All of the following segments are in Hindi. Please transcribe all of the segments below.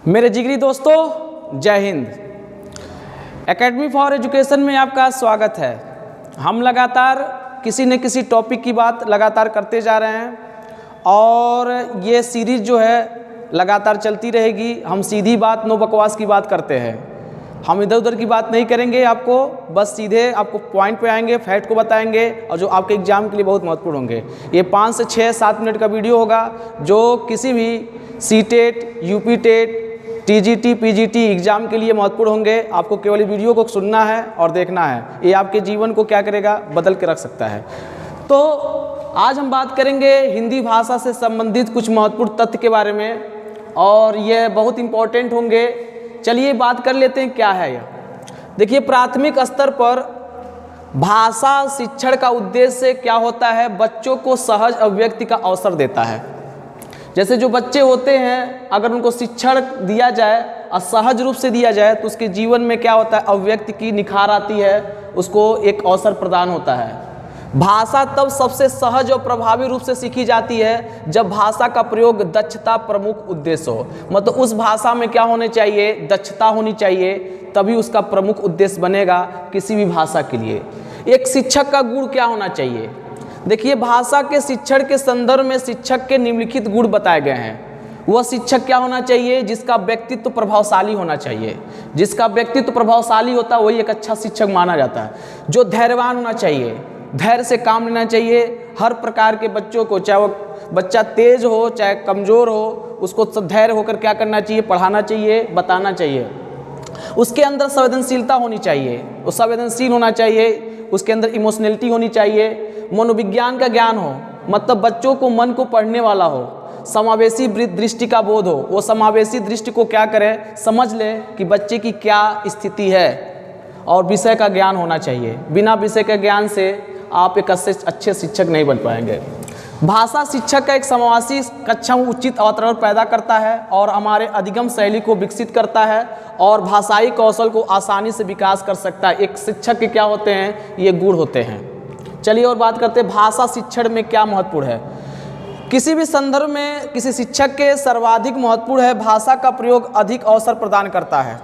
मेरे जिगरी दोस्तों, जय हिंद। एकेडमी फॉर एजुकेशन में आपका स्वागत है। हम लगातार किसी न किसी टॉपिक की बात लगातार करते जा रहे हैं और ये सीरीज़ जो है लगातार चलती रहेगी। हम सीधी बात, नो बकवास की बात करते हैं। हम इधर उधर की बात नहीं करेंगे, आपको बस सीधे आपको पॉइंट पे आएंगे, फैक्ट को बताएंगे और जो आपके एग्ज़ाम के लिए बहुत महत्वपूर्ण होंगे। ये 5 से 6-7 मिनट का वीडियो होगा जो किसी भी CTET, UP TET, TGT, PGT exam के लिए महत्वपूर्ण होंगे। आपको केवल वीडियो को सुनना है और देखना है। ये आपके जीवन को क्या करेगा, बदल के रख सकता है। तो आज हम बात करेंगे हिंदी भाषा से संबंधित कुछ महत्वपूर्ण तथ्य के बारे में और ये बहुत इम्पोर्टेंट होंगे। चलिए बात कर लेते हैं क्या है यह। देखिए, प्राथमिक स्तर पर भाषा शिक्षण का उद्देश्य क्या होता है? बच्चों को सहज अभिव्यक्ति का अवसर देता है। जैसे जो बच्चे होते हैं, अगर उनको शिक्षण दिया जाए और सहज रूप से दिया जाए तो उसके जीवन में क्या होता है, अभिव्यक्ति की निखार आती है, उसको एक अवसर प्रदान होता है। भाषा तब सबसे सहज और प्रभावी रूप से सीखी जाती है जब भाषा का प्रयोग दक्षता प्रमुख उद्देश्य हो। मतलब उस भाषा में क्या होने चाहिए, दक्षता होनी चाहिए, तभी उसका प्रमुख उद्देश्य बनेगा किसी भी भाषा के लिए। एक शिक्षक का गुण क्या होना चाहिए? देखिए, भाषा के शिक्षण के संदर्भ में शिक्षक के निम्नलिखित गुण बताए गए हैं। वह शिक्षक क्या होना चाहिए? जिसका व्यक्तित्व प्रभावशाली होना चाहिए। जिसका व्यक्तित्व प्रभावशाली होता है वही एक अच्छा शिक्षक माना जाता है। जो धैर्यवान होना चाहिए, धैर्य से काम लेना चाहिए। हर प्रकार के बच्चों को, चाहे वो बच्चा तेज हो चाहे कमज़ोर हो, उसको सब धैर्य होकर क्या करना चाहिए, पढ़ाना चाहिए, बताना चाहिए। उसके अंदर संवेदनशीलता होनी चाहिए, वो संवेदनशील होना चाहिए। उसके अंदर इमोशनलिटी होनी चाहिए। मनोविज्ञान का ज्ञान हो, मतलब बच्चों को मन को पढ़ने वाला हो। समावेशी दृष्टि का बोध हो, वो समावेशी दृष्टि को क्या करे, समझ ले कि बच्चे की क्या स्थिति है। और विषय का ज्ञान होना चाहिए। बिना विषय के ज्ञान से आप एक अच्छे शिक्षक नहीं बन पाएंगे। भाषा शिक्षक का एक समावेशी कक्षा में उचित वातावरण पैदा करता है और हमारे अधिगम शैली को विकसित करता है और भाषाई कौशल को आसानी से विकास कर सकता है। एक शिक्षक के क्या होते हैं, ये गुण होते हैं। चलिए और बात करते हैं भाषा शिक्षण में क्या महत्वपूर्ण है। किसी भी संदर्भ में किसी शिक्षक के सर्वाधिक महत्वपूर्ण है भाषा का प्रयोग अधिक अवसर प्रदान करता है।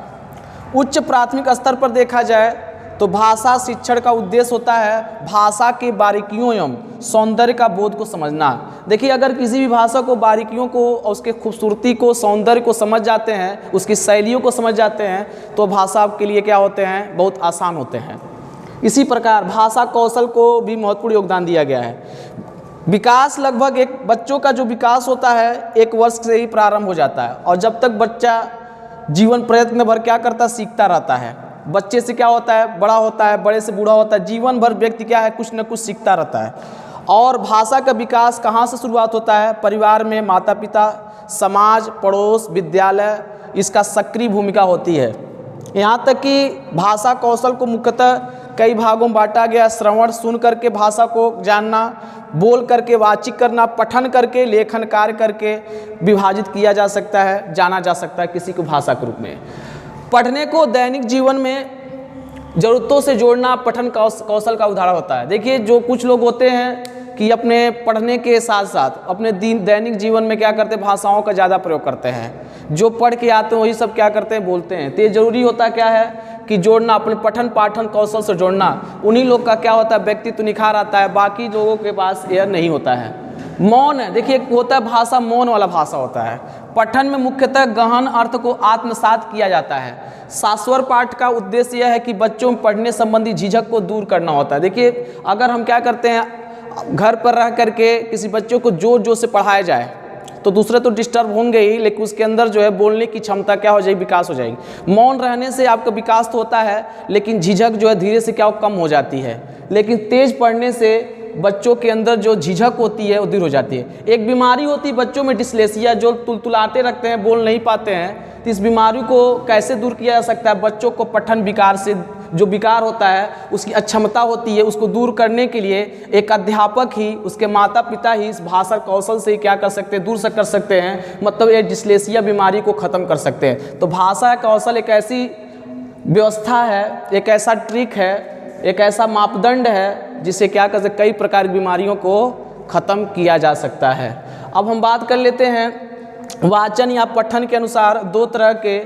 उच्च प्राथमिक स्तर पर देखा जाए तो भाषा शिक्षण का उद्देश्य होता है भाषा के बारीकियों एवं सौंदर्य का बोध को समझना। देखिए, अगर किसी भी भाषा को बारीकियों को और उसके खूबसूरती को, सौंदर्य को समझ जाते हैं, उसकी शैलियों को समझ जाते हैं, तो भाषा के लिए क्या होते हैं, बहुत आसान होते हैं। इसी प्रकार भाषा कौशल को भी महत्वपूर्ण योगदान दिया गया है। विकास लगभग एक बच्चों का जो विकास होता है 1 वर्ष से ही प्रारंभ हो जाता है और जब तक बच्चा जीवन प्रयत्न भर क्या करता, सीखता रहता है। बच्चे से क्या होता है, बड़ा होता है, बड़े से बूढ़ा होता है, जीवन भर व्यक्ति क्या है, कुछ न कुछ सीखता रहता है। और भाषा का विकास कहाँ से शुरुआत होता है? परिवार में माता पिता, समाज, पड़ोस, विद्यालय, इसका सक्रिय भूमिका होती है। यहाँ तक कि भाषा कौशल को मुख्यतः कई भागों में बांटा गया। श्रवण, सुन करके भाषा को जानना, बोल करके बातचीत करना, पठन करके, लेखन कार्य करके विभाजित किया जा सकता है, जाना जा सकता है किसी को भाषा के रूप में। पढ़ने को दैनिक जीवन में ज़रूरतों से जोड़ना पठन कौशल का उदाहरण होता है। देखिए, जो कुछ लोग होते हैं कि अपने पढ़ने के साथ साथ अपने दैनिक जीवन में क्या करते हैं, भाषाओं का ज़्यादा प्रयोग करते हैं। जो पढ़ के आते हैं वही सब क्या करते हैं, बोलते हैं। तो ये ज़रूरी होता क्या है कि जोड़ना, अपने पठन पाठन कौशल से जोड़ना। उन्हीं लोग का क्या होता है, व्यक्तित्व निखार आता है। बाकी लोगों के पास यह नहीं होता है। मौन है, देखिए होता है भाषा, मौन वाला भाषा होता है। पठन में मुख्यतः गहन अर्थ को आत्मसात किया जाता है। शास्वर पाठ का उद्देश्य यह है कि बच्चों में पढ़ने संबंधी झिझक को दूर करना होता है। देखिए, अगर हम क्या करते हैं, घर पर रह करके किसी बच्चों को जोर जोर से पढ़ाया जाए तो दूसरे तो डिस्टर्ब होंगे ही, लेकिन उसके अंदर जो है बोलने की क्षमता क्या हो जाएगी, विकास हो जाएगी। मौन रहने से आपका विकास तो होता है, लेकिन झिझक जो है धीरे से क्या कम हो जाती है। लेकिन तेज पढ़ने से बच्चों के अंदर जो झिझक होती है वो दूर हो जाती है। एक बीमारी होती है बच्चों में, डिस्लेक्सिया, जो तुलतुलाते रखते हैं, बोल नहीं पाते हैं। तो इस बीमारी को कैसे दूर किया जा सकता है? बच्चों को पठन विकार से, जो विकार होता है, उसकी अक्षमता होती है, उसको दूर करने के लिए एक अध्यापक ही, उसके माता पिता ही इस भाषा कौशल से ही क्या कर सकते हैं, दूर से कर सकते हैं। मतलब ये डिस्लेक्सिया बीमारी को ख़त्म कर सकते हैं। तो भाषा कौशल एक ऐसी व्यवस्था है, एक ऐसा ट्रिक है, एक ऐसा मापदंड है जिससे क्या कर सकते, कई प्रकार की बीमारियों को ख़त्म किया जा सकता है। अब हम बात कर लेते हैं वाचन या पठन के अनुसार दो तरह के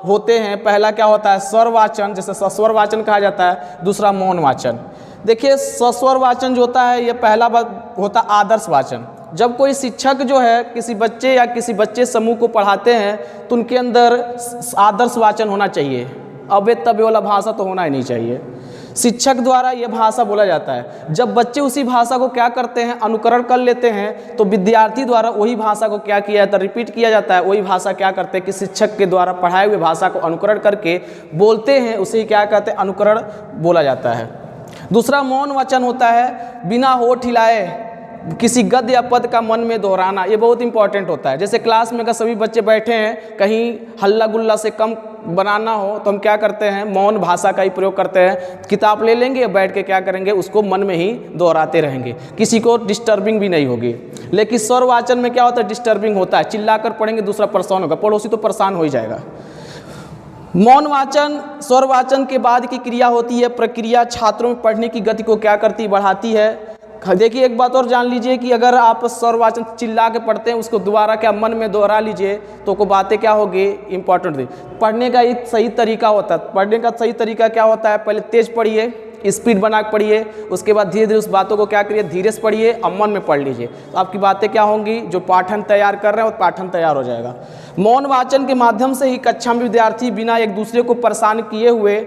होते हैं। पहला क्या होता है, स्वर वाचन, जैसे सस्वर वाचन कहा जाता है, दूसरा मौन वाचन। देखिए सस्वर वाचन जो होता है ये पहला बात होता है आदर्श वाचन। जब कोई शिक्षक जो है किसी बच्चे या किसी बच्चे समूह को पढ़ाते हैं तो उनके अंदर आदर्श वाचन होना चाहिए, अबे तबे वाला भाषा तो होना ही नहीं चाहिए। शिक्षक द्वारा ये भाषा बोला जाता है। जब बच्चे उसी भाषा को क्या करते हैं, अनुकरण कर लेते हैं, तो विद्यार्थी द्वारा वही भाषा को क्या किया जाता है, रिपीट किया जाता है। वही भाषा क्या करते हैं कि शिक्षक के द्वारा पढ़ाए हुए भाषा को अनुकरण करके बोलते हैं, उसे क्या कहते हैं, अनुकरण बोला जाता है। दूसरा मौन वचन होता है, बिना होठ हिलाए किसी गद्य या पद का मन में दोहराना। ये बहुत इंपॉर्टेंट होता है। जैसे क्लास में अगर सभी बच्चे बैठे हैं, कहीं हल्ला गुल्ला से कम बनाना हो तो हम क्या करते हैं, मौन भाषा का ही प्रयोग करते हैं। किताब ले लेंगे, बैठ के क्या करेंगे, उसको मन में ही दोहराते रहेंगे, किसी को डिस्टर्बिंग भी नहीं होगी। लेकिन स्वर वाचन में क्या होता है, डिस्टर्बिंग होता है। चिल्लाकर पढ़ेंगे, दूसरा परेशान होगा, पड़ोसी तो परेशान हो ही जाएगा। मौन वाचन, स्वर वाचन के बाद की क्रिया होती है प्रक्रिया, छात्रों में पढ़ने की गति को क्या करती, बढ़ाती है। देखिए एक बात और जान लीजिए कि अगर आप स्वर वाचन चिल्ला के पढ़ते हैं, उसको दोबारा क्या मन में दोहरा लीजिए तो को बातें क्या होगी, इंपॉर्टेंट थी। पढ़ने का एक सही तरीका होता है। पढ़ने का सही तरीका क्या होता है, पहले तेज पढ़िए, स्पीड बना के पढ़िए, उसके बाद धीरे धीरे उस बातों को क्या करिए, धीरे से पढ़िए और मन में पढ़ लीजिए, तो आपकी बातें क्या होंगी, जो पाठन तैयार कर रहे हैं वो पाठन तैयार हो जाएगा। मौन वाचन के माध्यम से ही कक्षा में विद्यार्थी बिना एक दूसरे को परेशान किए हुए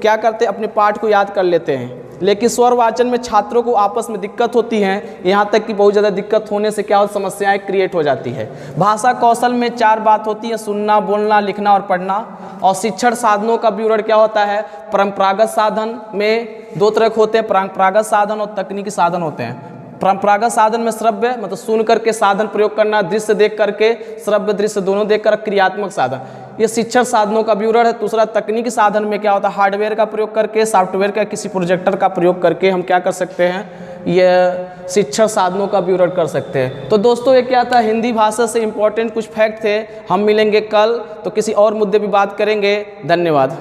क्या करते, अपने पाठ को याद कर लेते हैं। लेकिन स्वर वाचन में छात्रों को आपस में दिक्कत होती है, यहाँ तक कि बहुत ज़्यादा दिक्कत होने से क्या हो, समस्याएं क्रिएट हो जाती है। भाषा कौशल में 4 बात होती है, सुनना, बोलना, लिखना और पढ़ना। और शिक्षण साधनों का विवरण क्या होता है, परंपरागत साधन में 2 तरह के होते हैं, परंपरागत साधन और तकनीकी साधन होते हैं। परंपरागत साधन में श्रव्य मतलब सुन करके साधन प्रयोग करना, दृश्य देख करके, श्रव्य दृश्य दोनों देखकर क्रियात्मक साधन, ये शिक्षण साधनों का विवरण है। दूसरा तकनीकी साधन में क्या होता है, हार्डवेयर का प्रयोग करके, सॉफ्टवेयर का, किसी प्रोजेक्टर का प्रयोग करके हम क्या कर सकते हैं, ये शिक्षण साधनों का विवरण कर सकते हैं। तो दोस्तों ये क्या था, हिंदी भाषा से इंपॉर्टेंट कुछ फैक्ट थे। हम मिलेंगे कल तो किसी और मुद्दे पर बात करेंगे। धन्यवाद।